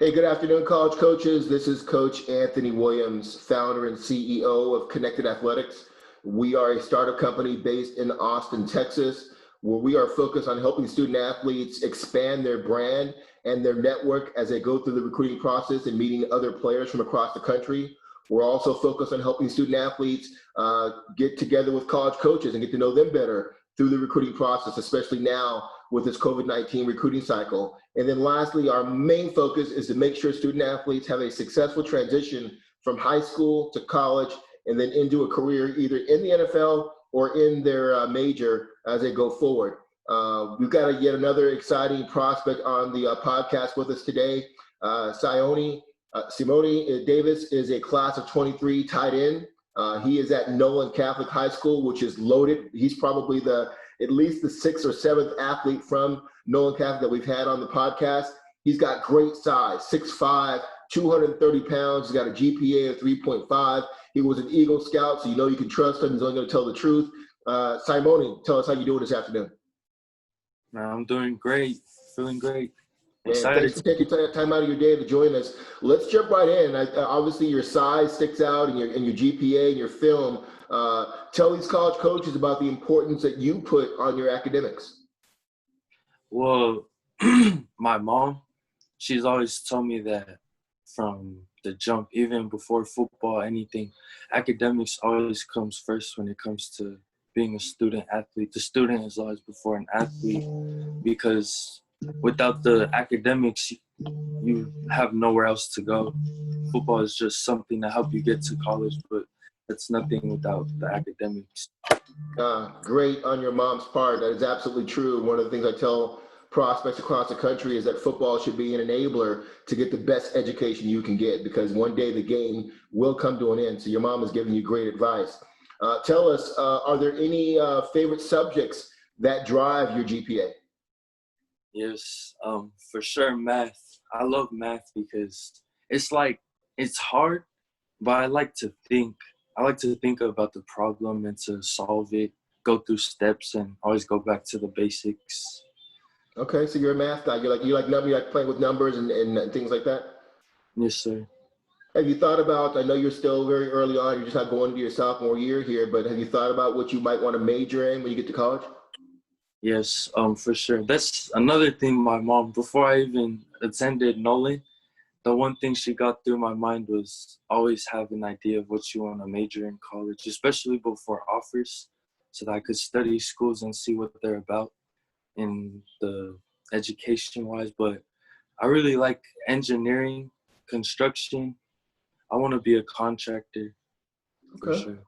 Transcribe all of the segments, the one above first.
Hey, good afternoon, college coaches. This is Coach Anthony Williams, founder and CEO of Connected Athletics. We are a startup company based in Austin, Texas, where we are focused on helping student athletes expand their brand and their network as they go through the recruiting process and meeting other players from across the country. We're also focused on helping student athletes get together with college coaches and get to know them better through the recruiting process, especially now with this COVID-19 recruiting cycle. And then lastly, our main focus is to make sure student athletes have a successful transition from high school to college and then into a career either in the NFL or in their major as they go forward. We've got yet another exciting prospect on the podcast with us today. Saimone Davis is a class of 23 tight end. He is at Nolan Catholic High School, which is loaded. He's probably at least the sixth or seventh athlete from Nolan Catholic that we've had on the podcast. He's got great size, 6'5", 230 pounds. He's got a GPA of 3.5. He was an Eagle Scout, so you know you can trust him. He's only going to tell the truth. Saimone, tell us how you're doing this afternoon. Man, I'm doing great, feeling great. Excited. Thanks for taking time out of your day to join us. Let's jump right in. Obviously, your size sticks out, and your GPA and your film. Tell these college coaches about the importance that you put on your academics. Well, my mom, she's always told me that from the jump, even before football, anything, academics always comes first when it comes to being a student athlete. The student is always before an athlete, because without the academics, you have nowhere else to go. Football is just something to help you get to college, but it's nothing without the academics. Great on your mom's part. That is absolutely true. One of the things I tell prospects across the country is that football should be an enabler to get the best education you can get, because one day the game will come to an end. So your mom is giving you great advice. Tell us, are there any favorite subjects that drive your GPA? Yes, for sure, math. I love math because it's hard, but I like to think. I like to think about the problem and to solve it, go through steps, and always go back to the basics. Okay, so you're a math guy. You like playing with numbers and things like that? Yes, sir. Have you thought about, I know you're still very early on, you're just not going into your sophomore year here, but have you thought about what you might want to major in when you get to college? Yes, for sure. That's another thing my mom, before I even attended Nolan, the one thing she got through my mind was always have an idea of what you want to major in college, especially before offers, so that I could study schools and see what they're about in the education-wise. But I really like engineering, construction. I want to be a contractor, for sure.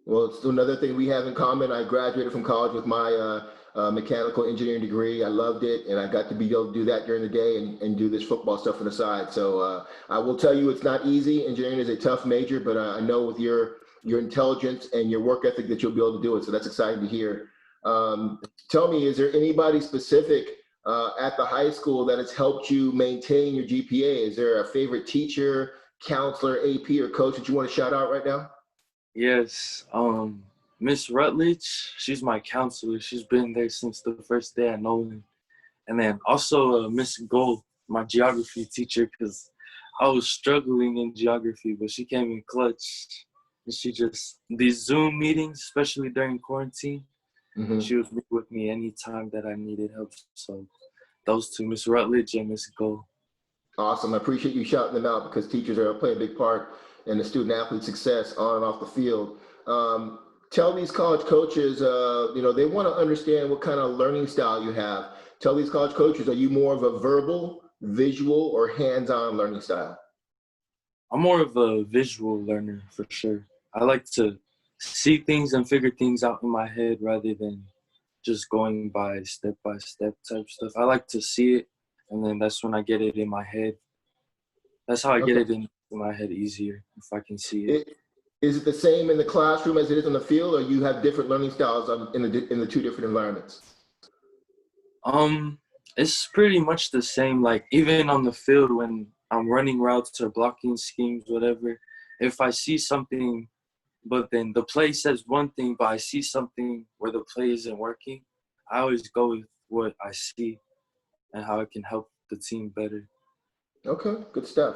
Well, it's another thing we have in common. I graduated from college with my mechanical engineering degree. I loved it, and I got to be able to do that during the day and do this football stuff on the side. So I will tell you, it's not easy. Engineering is a tough major, but I know with your intelligence and your work ethic that you'll be able to do it. So that's exciting to hear. Tell me, is there anybody specific at the high school that has helped you maintain your GPA? Is there a favorite teacher, counselor, AP, or coach that you want to shout out right now? Yes, Miss Rutledge, she's my counselor. She's been there since the first day at Nolan. And then also Miss Gold, my geography teacher, because I was struggling in geography, but she came in clutch. And these Zoom meetings, especially during quarantine, she would meet with me anytime that I needed help. So those two, Miss Rutledge and Miss Gold. Awesome. I appreciate you shouting them out, because teachers play a big part in the student athlete success on and off the field. Tell these college coaches, they want to understand what kind of learning style you have. Tell these college coaches, are you more of a verbal, visual, or hands-on learning style? I'm more of a visual learner, for sure. I like to see things and figure things out in my head rather than just going by step type stuff. I like to see it, and then that's when I get it in my head. That's how I get it in my head easier, if I can see it. Is it the same in the classroom as it is on the field, or you have different learning styles in the two different environments? It's pretty much the same. Like, even on the field when I'm running routes or blocking schemes, whatever, if I see something, but then the play says one thing, but I see something where the play isn't working, I always go with what I see and how I can help the team better. Okay, good stuff.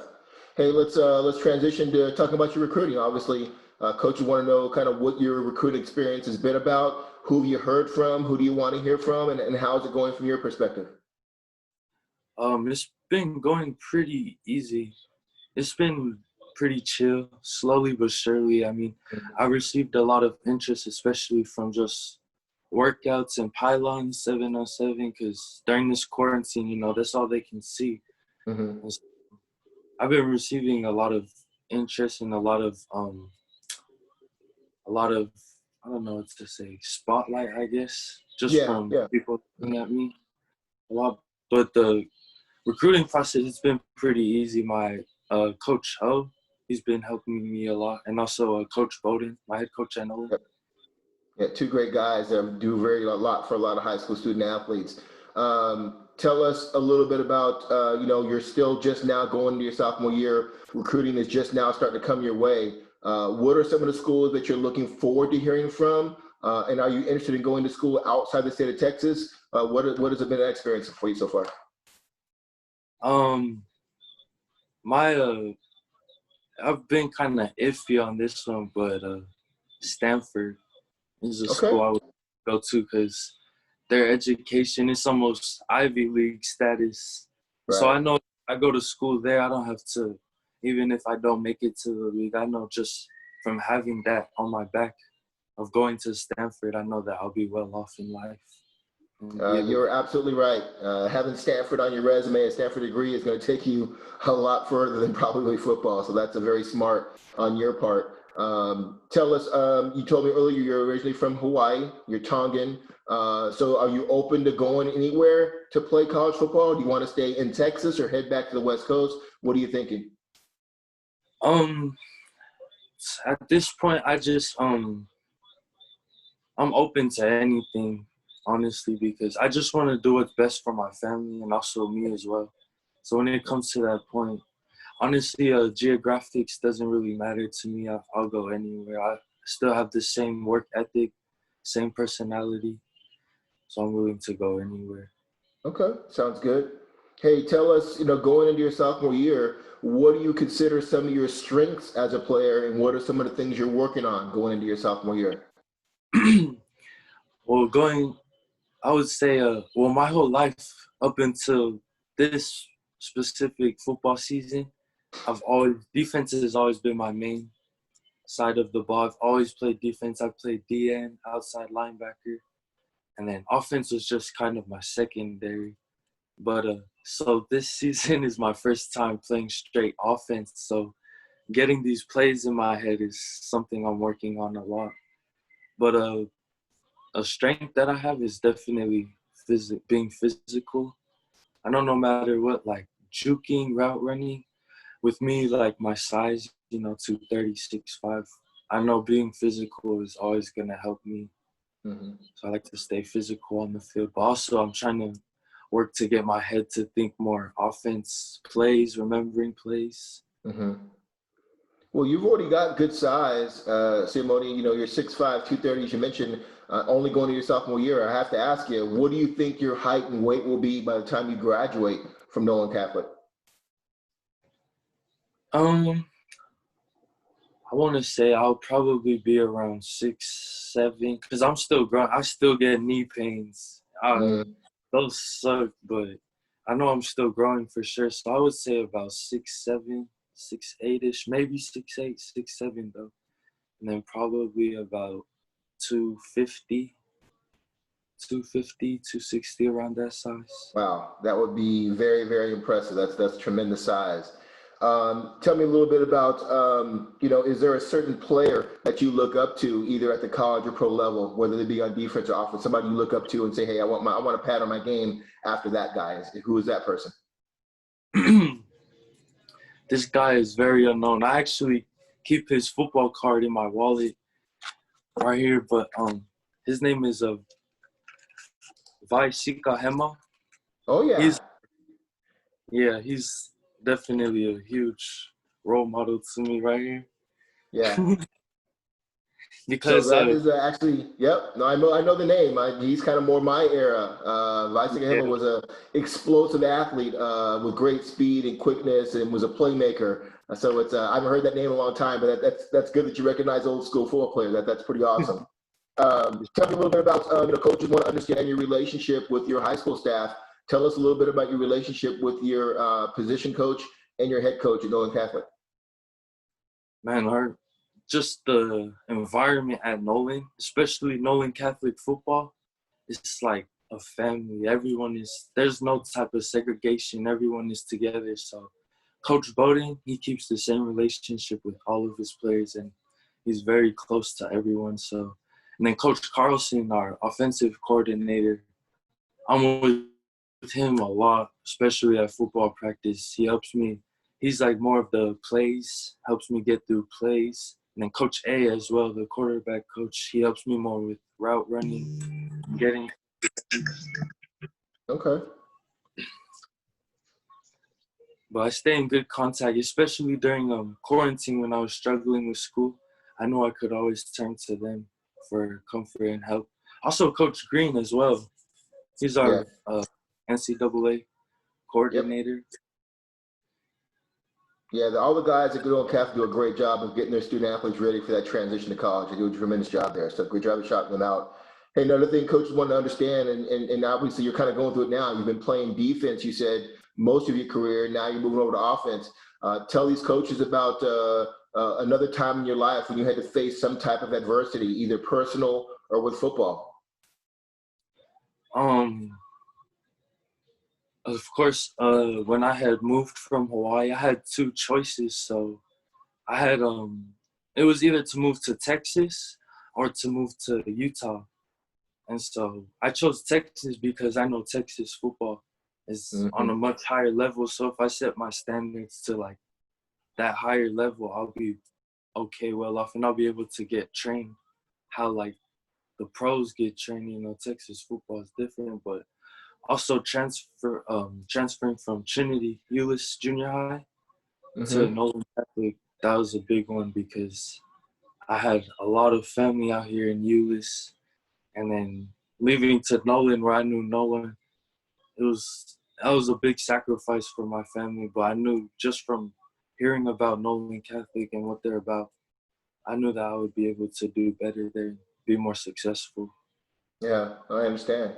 Hey, let's transition to talking about your recruiting. Obviously, coach, you want to know kind of what your recruiting experience has been about. Who have you heard from? Who do you want to hear from? And how is it going from your perspective? It's been going pretty easy. It's been pretty chill, slowly but surely. I mean, I received a lot of interest, especially from just workouts and pylons 7 on 7, because during this quarantine, that's all they can see. Mm-hmm. And so I've been receiving a lot of interest and a lot of I don't know what to say, spotlight, I guess, just Yeah, from yeah. people looking at me a lot. But the recruiting process, it's been pretty easy. My coach Ho, he's been helping me a lot, and also Coach Bowden, my head coach at Nolan. Yeah, two great guys that do very a lot for a lot of high school student athletes. Tell us a little bit about, you're still just now going into your sophomore year. Recruiting is just now starting to come your way. What are some of the schools that you're looking forward to hearing from? And are you interested in going to school outside the state of Texas? What has it been an experience for you so far? Um, my I've been kind of iffy on this one, but Stanford is a Okay, school I would go to because their education is almost Ivy League status. So right. I know if I go to school there, I don't have to, even if I don't make it to the league, I know just from having that on my back of going to Stanford, I know that I'll be well off in life and be able to. You're absolutely right. Having Stanford on your resume, a Stanford degree, is going to take you a lot further than probably football. So that's a very smart on your part. Tell us, you told me earlier you're originally from Hawaii, you're Tongan. So are you open to going anywhere to play college football? Do you want to stay in Texas or head back to the West Coast? What are you thinking? Um, at this point, I'm open to anything, honestly, because I just want to do what's best for my family and also me as well. So when it comes to that point, honestly, geographics doesn't really matter to me. I'll go anywhere. I still have the same work ethic, same personality, so I'm willing to go anywhere. Okay, sounds good. Hey, tell us, going into your sophomore year, what do you consider some of your strengths as a player, and what are some of the things you're working on going into your sophomore year? Well, I would say, my whole life up until this specific football season, defense has always been my main side of the ball. I've always played defense. I played DN, outside linebacker, and then offense was just kind of my secondary. But so this season is my first time playing straight offense. So getting these plays in my head is something I'm working on a lot. But a strength that I have is definitely being physical. I know no matter what, like juking, route running, with me, like my size, 236.5, I know being physical is always going to help me. Mhm. So I like to stay physical on the field. But also, I'm trying to work to get my head to think more offense plays, remembering plays. Mhm. Well, you've already got good size, Saimone. You're 6'5", 230, as you mentioned, only going to your sophomore year. I have to ask you, what do you think your height and weight will be by the time you graduate from Nolan Catholic? Um, I want to say I'll probably be around 6'7", because I'm still growing. I still get knee pains. Mm, Those suck, but I know I'm still growing for sure. So I would say about 6'7", 6'8" ish, maybe 6'8", 6'7" though, and then probably about 250, 250, 260 around that size. wow, that would be very, very impressive. That's tremendous size. Tell me a little bit about, is there a certain player that you look up to, either at the college or pro level, whether they be on defense or offense, somebody you look up to and say, hey, I want to pad on my game after that guy. Who is that person? This guy is very unknown. I actually keep his football card in my wallet right here, but his name is Vaishika Hema. Oh He's yeah, Yeah, he's definitely a huge role model to me right yeah. here. So because that is actually, yep. No, I know the name. He's kind of more my era. yeah, Weissinghammer was a explosive athlete with great speed and quickness, and was a playmaker. So it's I haven't heard that name in a long time, but that's good that you recognize old school football players. That's pretty awesome. Tell me a little bit about coaches want to understand your relationship with your high school staff. Tell us a little bit about your relationship with your position coach and your head coach at Nolan Catholic. man, our just the environment at Nolan, especially Nolan Catholic football, it's like a family. There's no type of segregation. Everyone is together. So Coach Bowden, he keeps the same relationship with all of his players, and he's very close to everyone. So, and then Coach Carlson, our offensive coordinator, I'm with him a lot, especially at football practice. He helps me. He's like more of the plays, helps me get through plays. And then Coach A as well, the quarterback coach, he helps me more with route running, getting. Okay. But I stay in good contact, especially during quarantine when I was struggling with school. I know I could always turn to them for comfort and help. Also, Coach Green as well. He's Yeah. our NCAA Yep. coordinator. Yeah, all the guys at Good Old Catholic do a great job of getting their student athletes ready for that transition to college. They do a tremendous job there. So great job of shouting them out. Hey, another thing coaches want to understand, and obviously you're kind of going through it now. You've been playing defense, you said, most of your career. Now you're moving over to offense. Tell these coaches about another time in your life when you had to face some type of adversity, either personal or with football. Um, of course, when I had moved from Hawaii, I had two choices. So I had it was either to move to Texas or to move to Utah. And so I chose Texas because I know Texas football is on a Mm-hmm. much higher level. So if I set my standards to like that higher level, I'll be okay, well off, and I'll be able to get trained how like the pros get trained. You know, Texas football is different, but also transferring from Trinity Euless Junior High to Mm-hmm. Nolan Catholic, that was a big one because I had a lot of family out here in Euless, and then leaving to Nolan where I knew no one, that was a big sacrifice for my family. But I knew just from hearing about Nolan Catholic and what they're about, I knew that I would be able to do better there, be more successful. Yeah, I understand.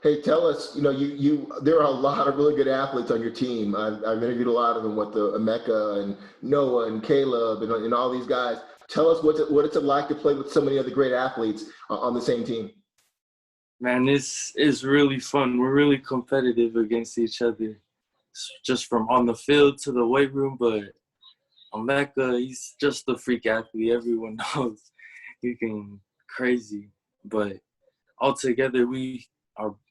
Hey, tell us, there are a lot of really good athletes on your team. I've interviewed a lot of them with the Emeka and Noah and Caleb and all these guys. Tell us what it's like to play with so many other great athletes on the same team. Man, this is really fun. We're really competitive against each other, just from on the field to the weight room. But Emeka, he's just a freak athlete. Everyone knows he can crazy. But altogether,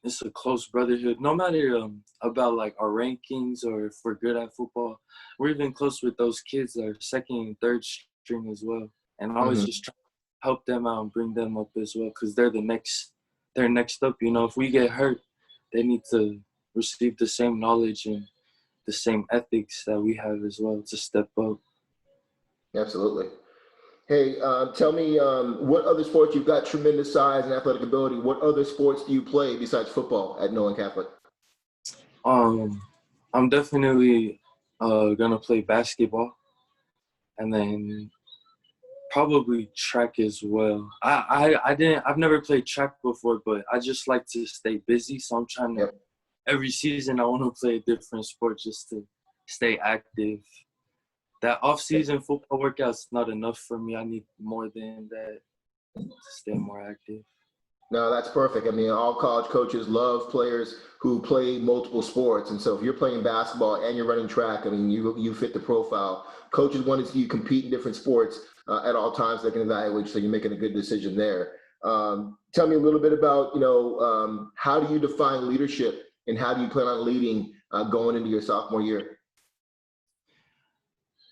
it's a close brotherhood. No matter about like our rankings or if we're good at football, we're even close with those kids that are second and third string as well. And always Hmm. just try to help them out and bring them up as well, because they're next up. You know, if we get hurt, they need to receive the same knowledge and the same ethics that we have as well to step up. Absolutely. Hey, tell me what other sports you've got tremendous size and athletic ability. What other sports do you play besides football at Nolan Catholic? Um, I'm definitely gonna play basketball, and then probably track as well. I've never played track before, but I just like to stay busy. So I'm trying to, Yep. every season I want to play a different sport just to stay active. That off-season football workout's not enough for me. I need more than that to stay more active. No, that's perfect. I mean, all college coaches love players who play multiple sports, and so if you're playing basketball and you're running track, I mean, you fit the profile. Coaches want to see you compete in different sports at all times. They can evaluate, so you're making a good decision there. Tell me a little bit about how do you define leadership, and how do you plan on leading going into your sophomore year?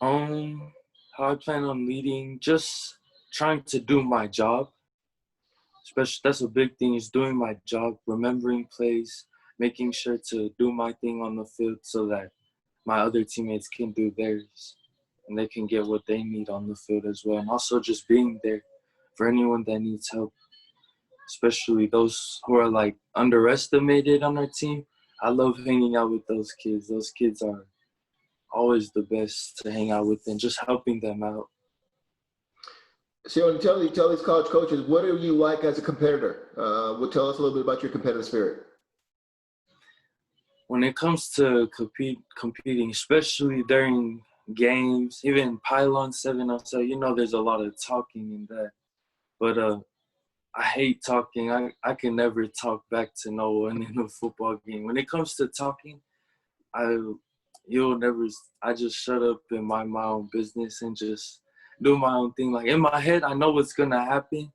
Um, how I plan on leading, just trying to do my job. Especially that's a big thing, is doing my job, remembering plays, making sure to do my thing on the field so that my other teammates can do theirs and they can get what they need on the field as well. And also just being there for anyone that needs help, especially those who are like underestimated on our team. I love hanging out with those kids. Those kids are always the best to hang out with and just helping them out. So tell these college coaches, what are you like as a competitor? Tell us a little bit about your competitive spirit. When it comes to competing, especially during games, even pylon 7-on-7, there's a lot of talking in that. But I hate talking. I can never talk back to no one in a football game. When it comes to talking, I just shut up and mind my own business and just do my own thing. Like in my head, I know what's gonna happen,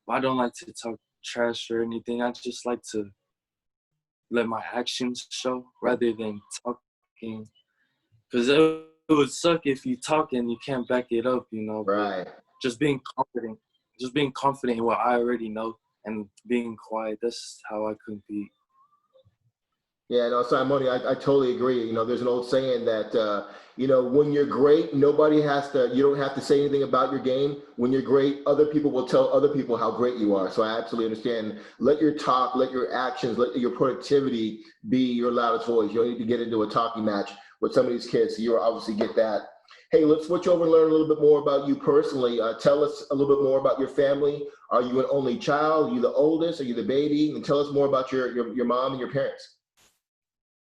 but I don't like to talk trash or anything. I just like to let my actions show rather than talking. Because it would suck if you talk and you can't back it up, Right. But just being confident in what I already know and being quiet, that's how I compete. Yeah, no, Saimone, I totally agree. There's an old saying that, when you're great, you don't have to say anything about your game. When you're great, other people will tell other people how great you are. So I absolutely understand. Let your talk, let your actions, let your productivity be your loudest voice. You don't need to get into a talking match with some of these kids. So you'll obviously get that. Hey, let's switch over and learn a little bit more about you personally. Tell us a little bit more about your family. Are you an only child? Are you the oldest? Are you the baby? And tell us more about your mom and your parents.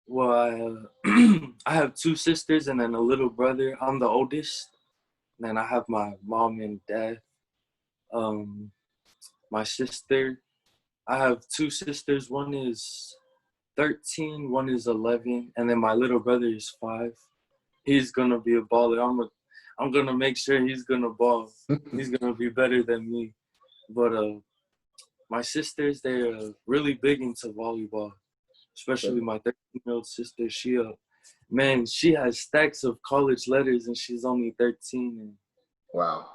Well, I have two sisters and then a little brother. I'm the oldest. And then I have my mom and dad. My sister, I have two sisters. One is 13, one is 11, and then my little brother is 5. He's gonna be a baller. I'm gonna make sure he's gonna ball. He's gonna be better than me. But my sisters, they're really big into volleyball, especially my 13-year-old sister. She has stacks of college letters and she's only 13. And Wow.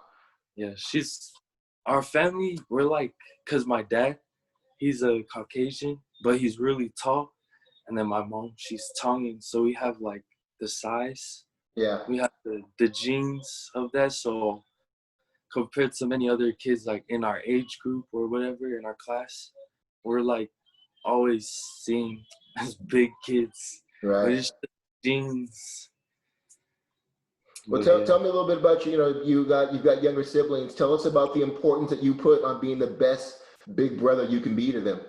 yeah, our family, we're like, cause my dad, he's a Caucasian, but he's really tall. And then my mom, she's Tongan. So we have like the size. Yeah. We have the genes of that. So compared to many other kids like in our age group or whatever in our class, we're like always seen as big kids. But Right. it's the genes. Well, But yeah. tell me a little bit about you've got younger siblings. Tell us about the importance that you put on being the best big brother you can be to them.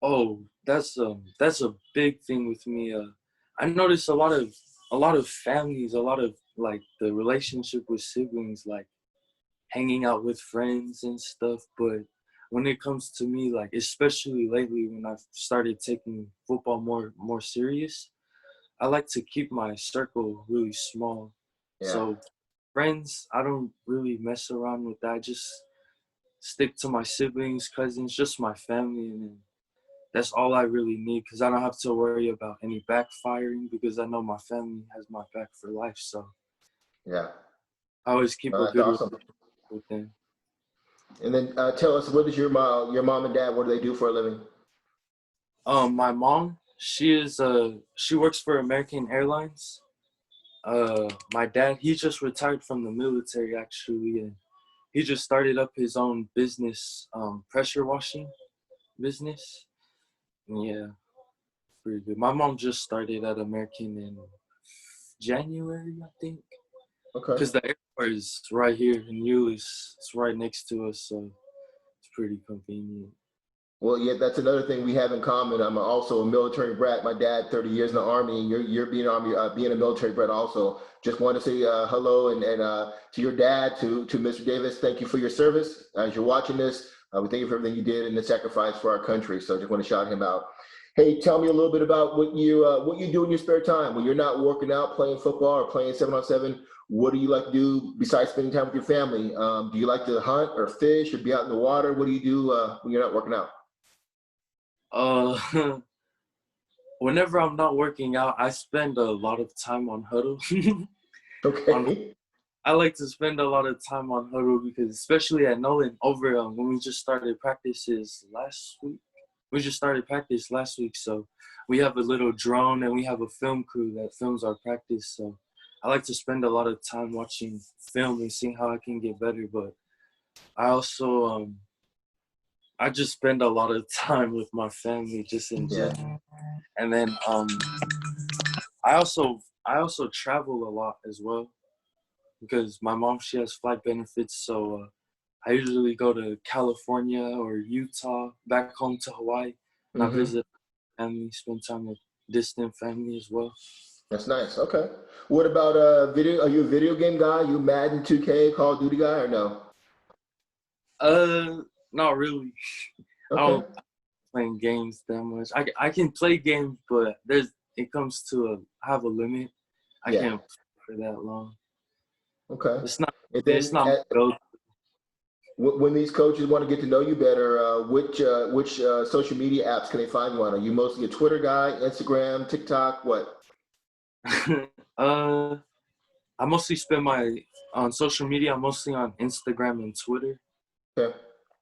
Oh, that's a big thing with me. I notice a lot of families, a lot of like the relationship with siblings, like hanging out with friends and stuff. But when it comes to me, like especially lately when I've started taking football more serious, I like to keep my circle really small. Yeah. So friends, I don't really mess around with that. I just stick to my siblings, cousins, just my family, and then that's all I really need because I don't have to worry about any backfiring because I know my family has my back for life. So Yeah. I always keep Oh, a that's good awesome. relationship with them. And then tell us, what is your mom and dad? What do they do for a living? My mom, she works for American Airlines. My dad, he just retired from the military actually, and he just started up his own business, pressure washing business. And yeah, pretty good. My mom just started at American in January, I think, Okay. because the airport is right here in Euless. It's right next to us, so it's pretty convenient. Well, yeah, that's another thing we have in common. I'm also a military brat. My dad, 30 years in the Army, and you're being a military brat also. Just want to say hello and to your dad, to Mr. Davis. Thank you for your service. As you're watching this, we thank you for everything you did and the sacrifice for our country. So just want to shout him out. Hey, tell me a little bit about what you do in your spare time when you're not working out, playing football, or playing 7-on-7. What do you like to do besides spending time with your family? Do you like to hunt or fish or be out in the water? What do you do when you're not working out? Uh, Whenever I'm not working out, I spend a lot of time on Huddle. on Okay. I like to spend a lot of time on Huddle because, especially at Nolan, over when we just started practices last week. We just started practice last week, so we have a little drone and we have a film crew that films our practice. So I like to spend a lot of time watching film and seeing how I can get better. But I also I just spend a lot of time with my family just in Yeah. general. And then I also travel a lot as well because my mom, she has flight benefits, so I usually go to California or Utah, back home to Hawaii, and I Mm-hmm. visit family, spend time with distant family as well. That's nice. Okay. What about video? Are you a video game guy? You Madden 2K, Call of Duty guy, or no? Uh, Not really. I Okay. don't playing games that much. I can play games, but it comes to I have a limit. I Yeah. can't play for that long. Okay. It's not And it's then not my go. when these coaches want to get to know you better, which social media apps can they find you on? Are you mostly a Twitter guy, Instagram, TikTok? What? uh, I mostly spend my on social media. I'm mostly on Instagram and Twitter. Okay.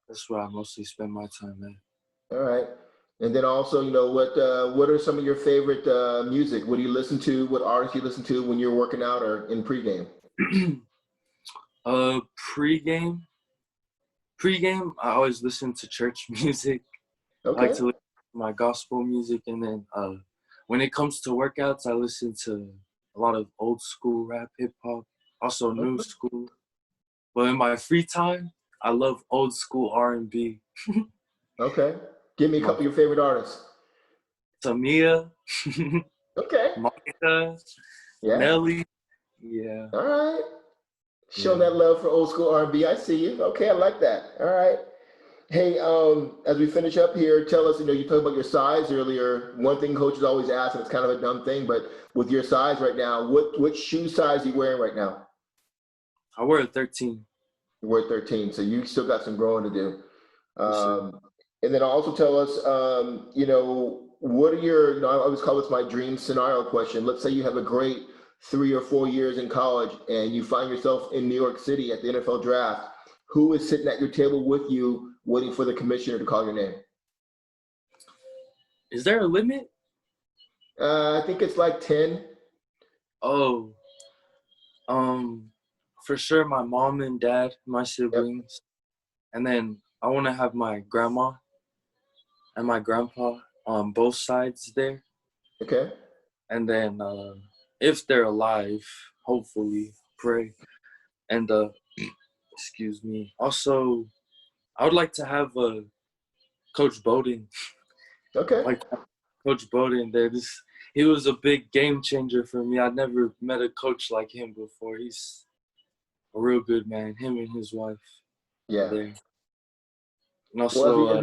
That's where I mostly spend my time All right. And then also, what are some of your favorite music? What do you listen to? What artists you listen to when you're working out or in pregame? at. uh, pregame, pregame. I always listen to church music. I like Okay. to listen to my gospel music, and then when it comes to workouts, I listen to a lot of old school rap, hip hop, also new Okay. school. But in my free time, I love old school R&B. Okay. Give me a My couple of your favorite artists. Tamia, Okay. Monica, Yeah. Nelly. Yeah, All right. Showing yeah. that love for old school R&B. I see you. Okay, I like that. All right. Hey, as we finish up here, tell us, you talked about your size earlier. One thing coaches always ask, and it's kind of a dumb thing, but with your size right now, what shoe size are you wearing right now? I wear a 13. You wear 13, so you still got some growing to do. Yes, sir. Um, and then also tell us, what are your, I always call this my dream scenario question. Let's say you have a great 3 or 4 years in college and you find yourself in New York City at the NFL draft. Who is sitting at your table with you waiting for the commissioner to call your name? Is there a limit? I think it's like 10. Oh, um, for sure, my mom and dad, my Yep. siblings, and then I want to have my grandma and my grandpa on both sides there, Okay. and then if they're alive, hopefully, pray. And excuse me. Also, I would like to have Coach Bowden, Okay. like Coach Bowden there. He was a big game changer for me. I'd never met a coach like him before. He's a real good man. Him and his wife are Yeah. there. And Well, also,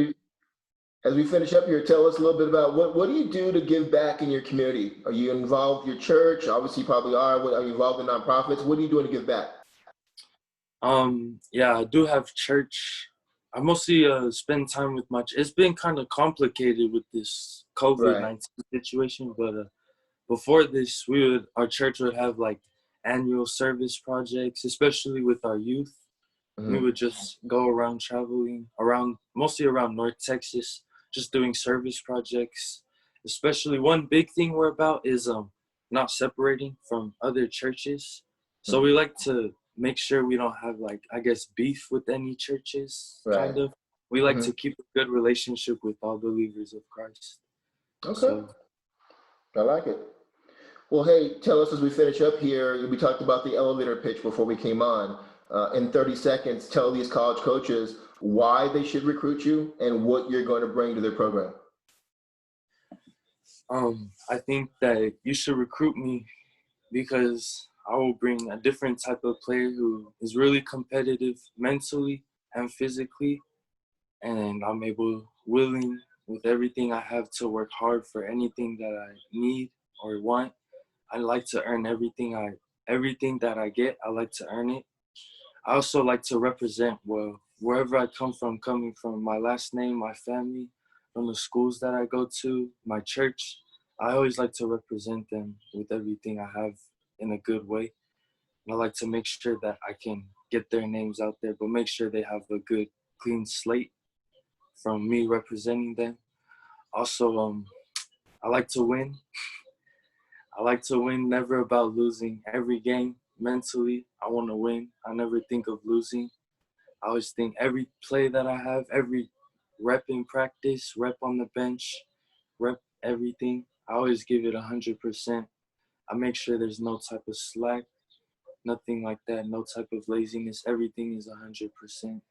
as we finish up here, tell us a little bit about what do you do to give back in your community? Are you involved with your church? Obviously, you probably are. Are you involved in nonprofits? What are you doing to give back? yeah, I do have church. I mostly spend time with my. It's been kind of complicated with this Right. COVID-19 situation, but before this, our church would have like annual service projects, especially with our youth. We Hmm. would just go around traveling around, mostly around North Texas, just doing service projects. Especially one big thing we're about is not separating from other churches. So we like to make sure we don't have like, I guess, beef with any churches, Right. kind of. We like Hmm. to keep a good relationship with all believers of Christ. Okay. So I like it. Well, hey, tell us as we finish up here. We talked about the elevator pitch before we came on. In 30 seconds, tell these college coaches why they should recruit you and what you're going to bring to their program. I think that you should recruit me because I will bring a different type of player who is really competitive mentally and physically, and I'm willing with everything I have to work hard for anything that I need or want. I like to earn everything that I get. I like to earn it. I also like to represent well wherever I come from, coming from my last name, my family, from the schools that I go to, my church. I always like to represent them with everything I have in a good way. And I like to make sure that I can get their names out there, but make sure they have a good, clean slate from me representing them. Also, I like to win. I like to win, never about losing. Every game, mentally, I want to win. I never think of losing. I always think every play that I have, every rep in practice, rep on the bench, rep everything, I always give it 100%. I make sure there's no type of slack, nothing like that, no type of laziness. Everything is 100%.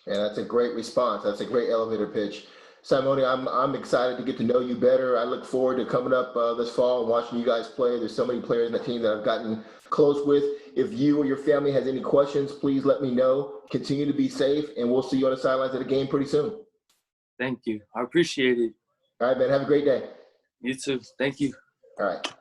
Yeah, that's a great response. That's a great elevator pitch. Saimone, I'm excited to get to know you better. I look forward to coming up this fall and watching you guys play. There's so many players in the team that I've gotten close with. If you or your family has any questions, please let me know. Continue to be safe, and we'll see you on the sidelines of the game pretty soon. Thank you. I appreciate it. All right, man. Have a great day. You too. Thank you. All right.